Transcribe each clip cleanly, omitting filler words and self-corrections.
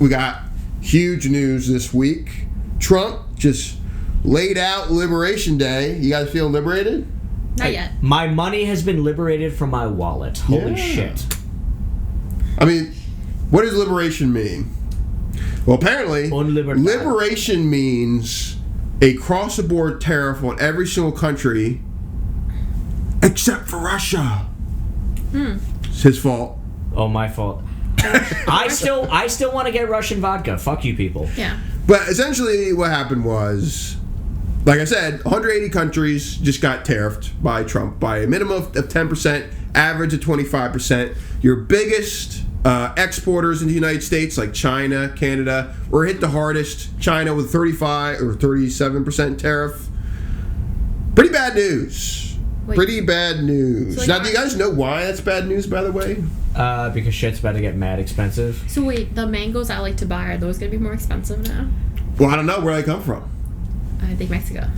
we got huge news this week. Trump just laid out Liberation Day. You guys feel liberated? Not yet. My money has been liberated from my wallet. Holy shit. I mean, what does liberation mean? Well, apparently, liberation means a cross-the-board tariff on every single country except for Russia. It's his fault. Oh, my fault. I still want to get Russian vodka. Fuck you people. Yeah. But essentially what happened was, like I said, 180 countries just got tariffed by Trump by a minimum of 10%, average of 25%. Your biggest exporters in the United States, like China, Canada, were hit the hardest. China with 35 or 37% tariff. Pretty bad news. Wait. Pretty bad news. So now, do you guys know why that's bad news, by the way? Because shit's about to get mad expensive. So wait, the mangoes I like to buy, are those going to be more expensive now? Well, I don't know where they come from. I think Mexico.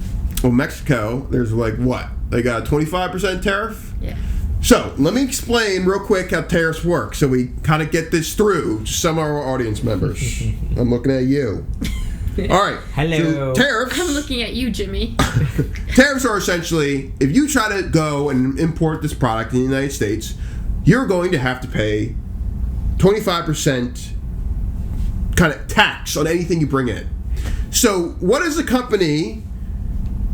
Well, Mexico, there's like what? They got a 25% tariff? Yeah. So, let me explain real quick how tariffs work so we kind of get this through to some of our audience members. I'm looking at you. All right. Hello. So tariffs. I'm looking at you, Jimmy. Tariffs are essentially, if you try to go and import this product in the United States, you're going to have to pay 25% kind of tax on anything you bring in. So, what is a company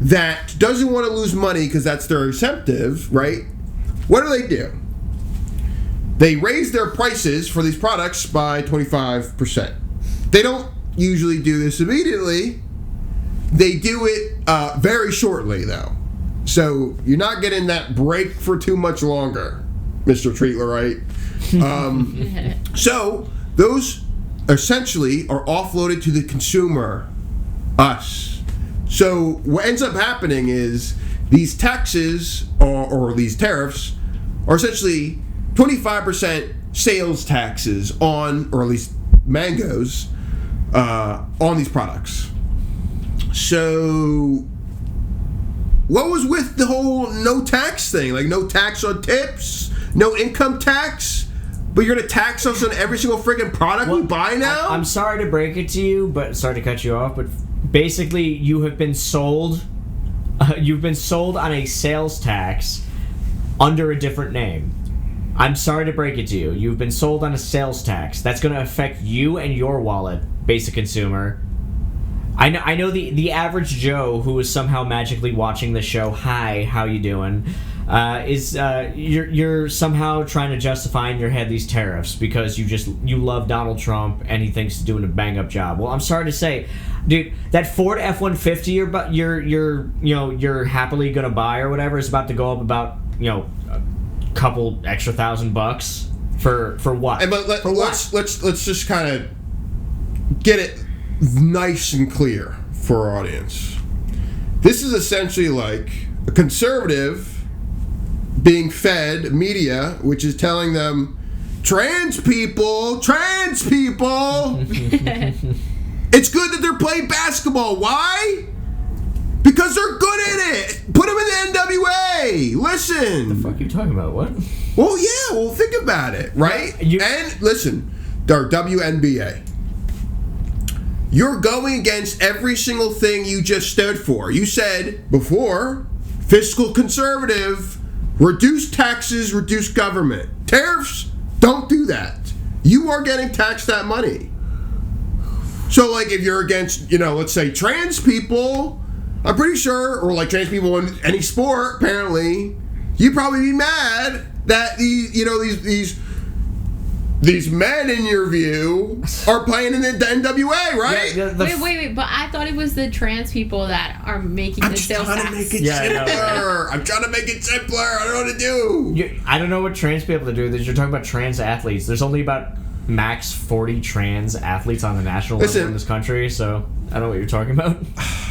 that doesn't want to lose money because that's their incentive, right? What do? They raise their prices for these products by 25%. They don't usually do this immediately. They do it very shortly, though. So you're not getting that break for too much longer, Mr. Treatler, right? So those essentially are offloaded to the consumer, us. So what ends up happening is these taxes or these tariffs are essentially 25% sales taxes on, or at least mangoes, on these products. So, what was with the whole no tax thing? Like, no tax on tips, no income tax, but you're going to tax us on every single freaking product we buy now? I'm sorry to break it to you, but sorry to cut you off, but basically you have been sold... you've been sold on a sales tax under a different name. I'm sorry to break it to you. You've been sold on a sales tax. That's going to affect you and your wallet, basic consumer. I know the average Joe who is somehow magically watching the show, hi, how you doing, you're somehow trying to justify in your head these tariffs because you love Donald Trump and he thinks he's doing a bang up job. Well, I'm sorry to say, dude, that Ford F-150 you're happily gonna buy or whatever is about to go up about a couple extra $1,000 for what? But let's just kind of get it nice and clear for our audience. This is essentially like a conservative being fed media, which is telling them trans people. It's good that they're playing basketball. Why? Because they're good at it. Put them in the NWA. Listen. The fuck are you talking about? What? Well, yeah. Well, think about it, right? And listen, our WNBA. You're going against every single thing you just stood for. You said before, fiscal conservative, reduce taxes, reduce government. Tariffs don't do that. You are getting taxed that money. So, like, if you're against, let's say trans people, I'm pretty sure, or like trans people in any sport, apparently, you'd probably be mad that these men, in your view, are playing in the NWA, right? Yeah, wait, but I thought it was the trans people that are making the sales tax. I'm trying to make it simpler. I'm trying to make it simpler. I don't know what to do. I don't know what trans people do. You're talking about trans athletes. There's only about max 40 trans athletes on the national level in this country, so I don't know what you're talking about.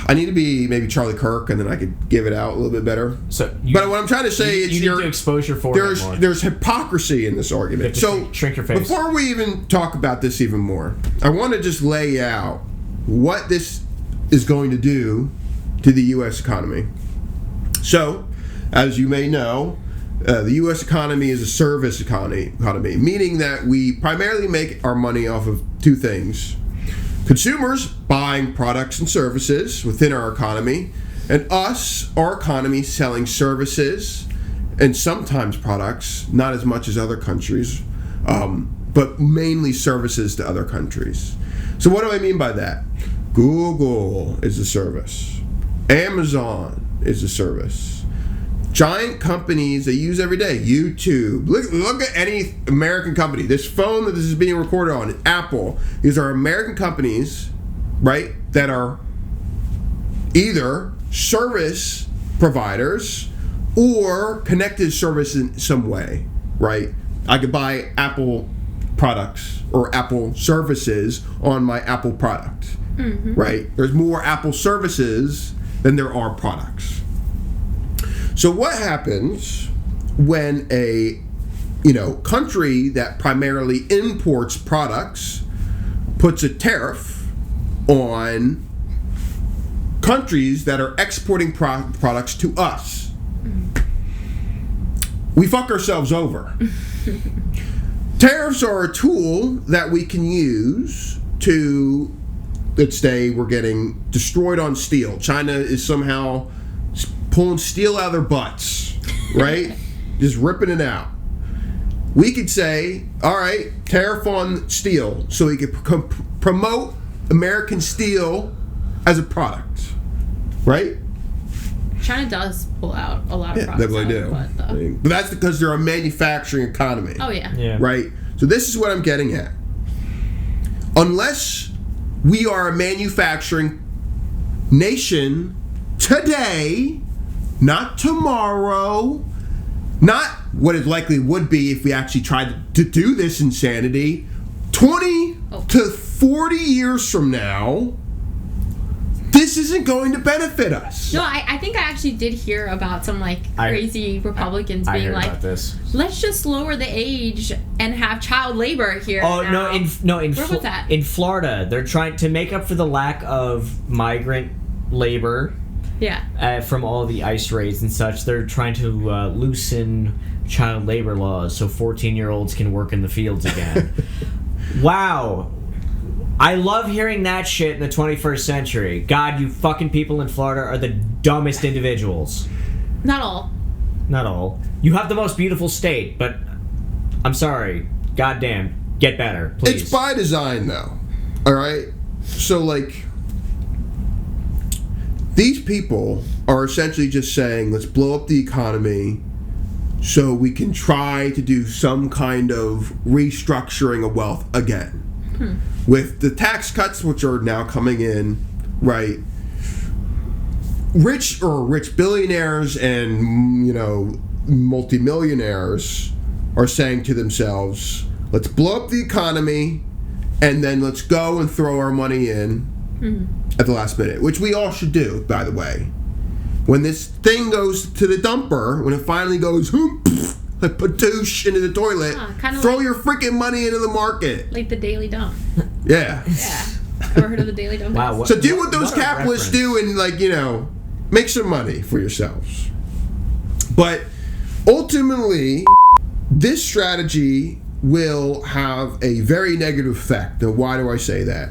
I need to be maybe Charlie Kirk, and then I could give it out a little bit better. But what I'm trying to say is you need to expose your forehead more. There's hypocrisy in this argument. So shrink your face. Before we even talk about this even more, I want to just lay out what this is going to do to the U.S. economy. So, as you may know, The U.S. economy is a service economy, meaning that we primarily make our money off of two things. Consumers buying products and services within our economy, and us, our economy, selling services and sometimes products, not as much as other countries, but mainly services to other countries. So what do I mean by that? Google is a service. Amazon is a service. Giant companies they use every day. YouTube. Look at any American company. This phone that this is being recorded on, Apple. These are American companies, right, that are either service providers or connected service in some way, right? I could buy Apple products or Apple services on my Apple product, right? There's more Apple services than there are products. So what happens when a country that primarily imports products puts a tariff on countries that are exporting products to us? We fuck ourselves over. Tariffs are a tool that we can use to, let's say we're getting destroyed on steel. China is somehow pulling steel out of their butts, right? Just ripping it out. We could say, all right, tariff on steel, so we could promote American steel as a product, right? China does pull out a lot of products. They do. But that's because they're a manufacturing economy. Oh, yeah. Right? So this is what I'm getting at. Unless we are a manufacturing nation today, not tomorrow, not what it likely would be if we actually tried to do this insanity, 20 to 40 years from now, this isn't going to benefit us. No, I think I actually did hear about some crazy Republicans being like, about this. Let's just lower the age and have child labor here. Oh now. Where was that? In Florida, they're trying to make up for the lack of migrant labor. Yeah. From all the ICE raids and such, they're trying to loosen child labor laws so 14-year-olds can work in the fields again. Wow. I love hearing that shit in the 21st century. God, you fucking people in Florida are the dumbest individuals. Not all. Not all. You have the most beautiful state, but I'm sorry. Goddamn. Get better, please. It's by design, though. All right? So, these people are essentially just saying, let's blow up the economy so we can try to do some kind of restructuring of wealth again. With the tax cuts, which are now coming in, right? Rich billionaires and, multimillionaires are saying to themselves, let's blow up the economy and then let's go and throw our money in at the last minute, which we all should do, by the way. When this thing goes to the dumper, when it finally goes, like padoosh into the toilet, throw your freaking money into the market. Like the Daily Dump. Yeah. Yeah. Ever heard of the Daily Dump? Wow. So do what those capitalists do and, make some money for yourselves. But ultimately, this strategy will have a very negative effect. Now, why do I say that?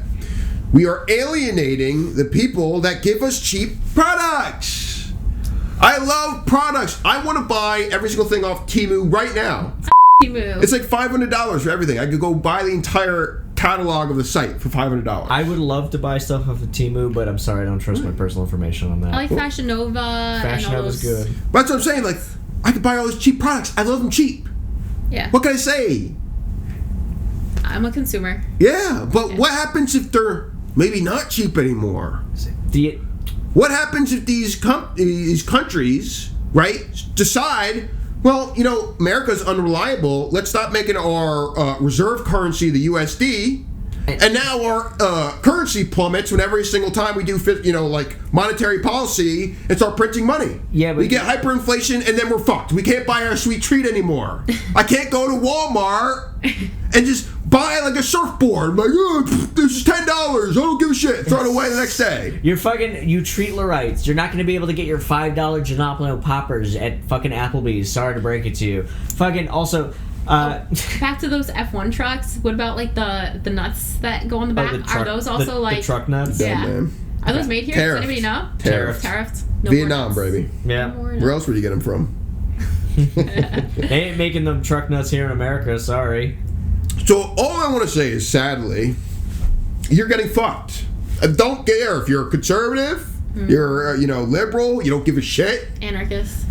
We are alienating the people that give us cheap products. I love products. I want to buy every single thing off Temu right now. Temu. It's like $500 for everything. I could go buy the entire catalog of the site for $500. I would love to buy stuff off of Temu, but I'm sorry, I don't trust my personal information on that. I like Fashion Nova. Fashion Nova's good. But that's what I'm saying. I could buy all these cheap products. I love them cheap. Yeah. What can I say? I'm a consumer. Yeah, but what happens if they're maybe not cheap anymore? What happens if these countries, right, decide, well, America's unreliable, let's stop making our reserve currency the USD, and now our currency plummets when every single time we do, monetary policy and start printing money. Yeah, but we get hyperinflation and then we're fucked. We can't buy our sweet treat anymore. I can't go to Walmart and just buy like a surfboard. I'm like, oh, this is $10. I don't give a shit. Throw it away the next day. You treat Lurites. You're not going to be able to get your $5 Jalapeno poppers at fucking Applebee's. Sorry to break it to you. Fucking also. Back to those F1 trucks. What about like the nuts that go on the back? Are those also like the truck nuts? Yeah. Man. Are those made here? Tariffs. Does anybody know? Tariffs. No Vietnam, baby. Yeah. Where else would you get them from? They ain't making them truck nuts here in America. Sorry. So all I want to say is, sadly, you're getting fucked. I don't care if you're conservative, you're liberal, you don't give a shit. Anarchist.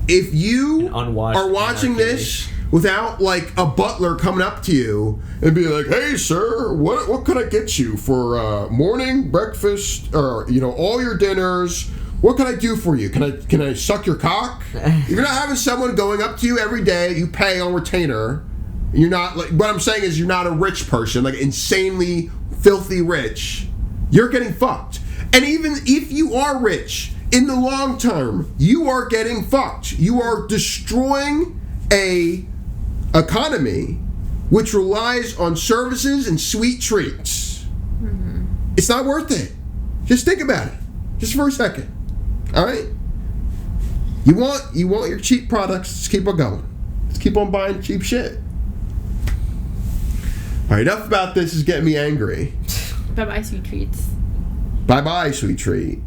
If you are unwashed watching anarchy. this without like a butler coming up to you and be like, "Hey, sir, what can I get you for morning, breakfast, or all your dinners? What can I do for you? Can I suck your cock?" If you're not having someone going up to you every day, you pay on retainer. You're not like, what I'm saying is you're not a rich person, like insanely filthy rich. You're getting fucked. And even if you are rich, in the long term, you are getting fucked. You are destroying a economy which relies on services and sweet treats. Mm-hmm. It's not worth it. Just think about it. Just for a second. All right? You want your cheap products, just keep on going. Just keep on buying cheap shit. All right, enough about this is getting me angry. Bye-bye, sweet treats. Bye-bye, sweet treat.